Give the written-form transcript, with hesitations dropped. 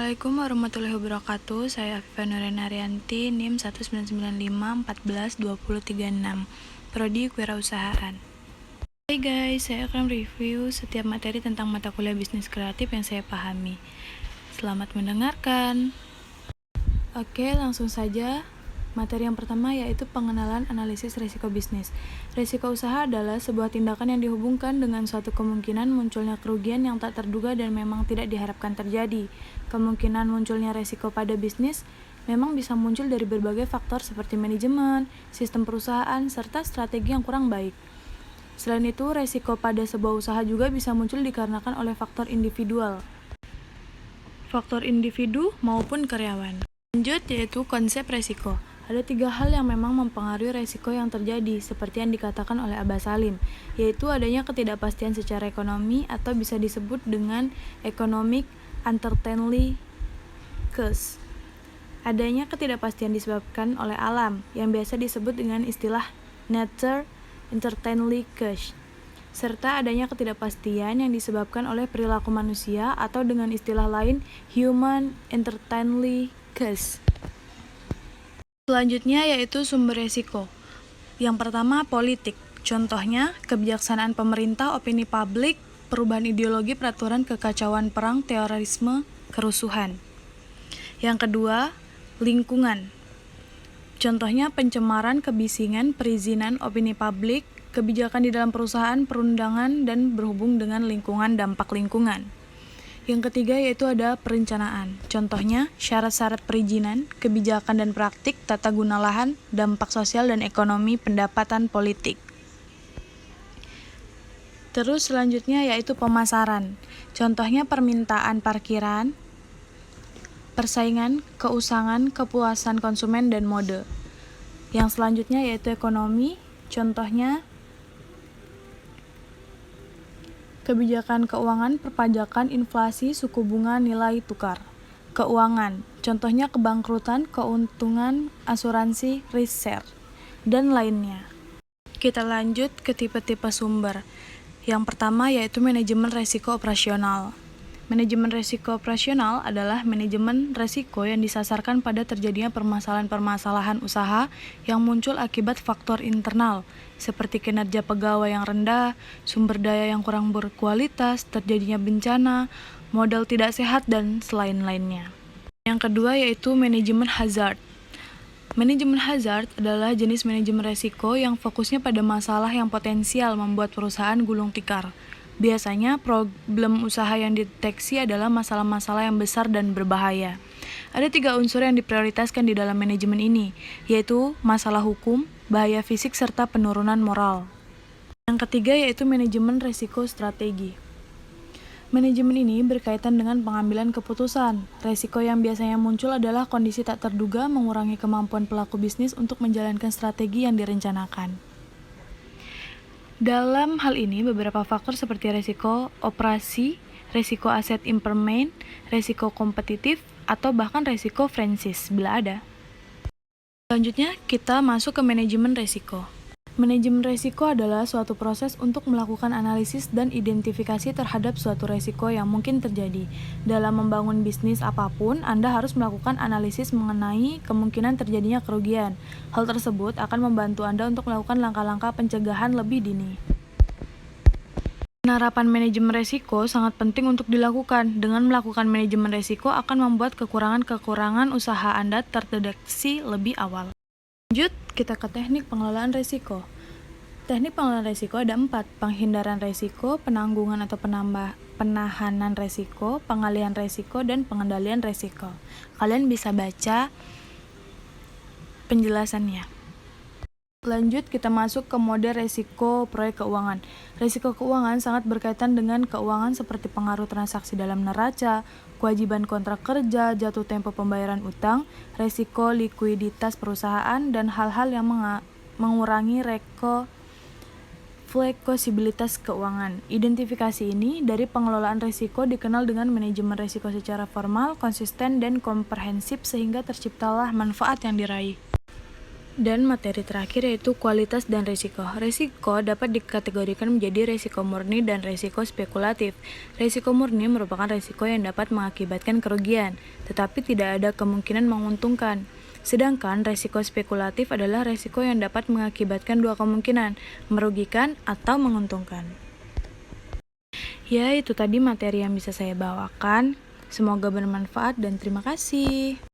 Assalamualaikum warahmatullahi wabarakatuh. Saya Afifah Nurena Arianti, NIM 199514236, Prodi Kewirausahaan. Hai guys, saya akan review setiap materi tentang mata kuliah bisnis kreatif yang saya pahami. Selamat mendengarkan. Oke, langsung saja. Materi yang pertama yaitu pengenalan analisis risiko bisnis. Risiko usaha adalah sebuah tindakan yang dihubungkan dengan suatu kemungkinan munculnya kerugian yang tak terduga dan memang tidak diharapkan terjadi. Kemungkinan munculnya risiko pada bisnis memang bisa muncul dari berbagai faktor seperti manajemen, sistem perusahaan, serta strategi yang kurang baik. Selain itu, risiko pada sebuah usaha juga bisa muncul dikarenakan oleh faktor individual, faktor individu maupun karyawan. Lanjut yaitu konsep risiko. Ada 3 hal yang memang mempengaruhi risiko yang terjadi, seperti yang dikatakan oleh Abah Salim, yaitu adanya ketidakpastian secara ekonomi atau bisa disebut dengan economic uncertainty cost. Adanya ketidakpastian disebabkan oleh alam, yang biasa disebut dengan istilah nature uncertainty cost, serta adanya ketidakpastian yang disebabkan oleh perilaku manusia atau dengan istilah lain human uncertainty cost. Selanjutnya yaitu sumber risiko. Yang pertama, politik. Contohnya, kebijaksanaan pemerintah, opini publik, perubahan ideologi, peraturan, kekacauan perang, terorisme, kerusuhan. Yang kedua, lingkungan. Contohnya, pencemaran, kebisingan, perizinan, opini publik, kebijakan di dalam perusahaan, perundangan, dan berhubung dengan lingkungan, dampak lingkungan. Yang ketiga yaitu ada perencanaan. Contohnya, syarat-syarat perizinan, kebijakan dan praktik, tata guna lahan, dampak sosial dan ekonomi, pendapatan politik. Terus selanjutnya yaitu pemasaran. Contohnya permintaan parkiran, persaingan, keusangan, kepuasan konsumen, dan mode. Yang selanjutnya yaitu ekonomi. Contohnya kebijakan keuangan, perpajakan, inflasi, suku bunga, nilai tukar. Keuangan, contohnya kebangkrutan, keuntungan, asuransi, risk, dan lainnya. Kita lanjut ke tipe-tipe sumber. Yang pertama yaitu manajemen risiko operasional. Manajemen risiko operasional adalah manajemen risiko yang disasarkan pada terjadinya permasalahan-permasalahan usaha yang muncul akibat faktor internal, seperti kinerja pegawai yang rendah, sumber daya yang kurang berkualitas, terjadinya bencana, modal tidak sehat, dan lain-lainnya. Yang kedua yaitu manajemen hazard. Manajemen hazard adalah jenis manajemen risiko yang fokusnya pada masalah yang potensial membuat perusahaan gulung tikar. Biasanya problem usaha yang dideteksi adalah masalah-masalah yang besar dan berbahaya. Ada 3 unsur yang diprioritaskan di dalam manajemen ini, yaitu masalah hukum, bahaya fisik, serta penurunan moral. Yang ketiga yaitu manajemen risiko strategi. Manajemen ini berkaitan dengan pengambilan keputusan. Risiko yang biasanya muncul adalah kondisi tak terduga mengurangi kemampuan pelaku bisnis untuk menjalankan strategi yang direncanakan. Dalam hal ini, beberapa faktor seperti risiko operasi, risiko aset impairment, risiko kompetitif, atau bahkan risiko franchise bila ada. Selanjutnya, kita masuk ke manajemen risiko. Manajemen risiko adalah suatu proses untuk melakukan analisis dan identifikasi terhadap suatu risiko yang mungkin terjadi. Dalam membangun bisnis apapun, Anda harus melakukan analisis mengenai kemungkinan terjadinya kerugian. Hal tersebut akan membantu Anda untuk melakukan langkah-langkah pencegahan lebih dini. Penerapan manajemen risiko sangat penting untuk dilakukan. Dengan melakukan manajemen risiko akan membuat kekurangan-kekurangan usaha Anda terdeteksi lebih awal. Lanjut, kita ke teknik pengelolaan risiko. Teknik pengelolaan risiko ada 4, penghindaran risiko, penanggungan atau penahanan risiko, pengalihan risiko, dan pengendalian risiko. Kalian bisa baca penjelasannya. Lanjut, kita masuk ke mode risiko proyek keuangan. Risiko keuangan sangat berkaitan dengan keuangan seperti pengaruh transaksi dalam neraca, kewajiban kontrak kerja, jatuh tempo pembayaran utang, risiko likuiditas perusahaan, dan hal-hal yang mengurangi fleksibilitas keuangan. Identifikasi ini dari pengelolaan risiko dikenal dengan manajemen risiko secara formal, konsisten, dan komprehensif sehingga terciptalah manfaat yang diraih. Dan materi terakhir yaitu kualitas dan risiko. Risiko dapat dikategorikan menjadi risiko murni dan risiko spekulatif. Risiko murni merupakan risiko yang dapat mengakibatkan kerugian, tetapi tidak ada kemungkinan menguntungkan. Sedangkan risiko spekulatif adalah risiko yang dapat mengakibatkan dua kemungkinan, merugikan atau menguntungkan. Ya, itu tadi materi yang bisa saya bawakan. Semoga bermanfaat dan terima kasih.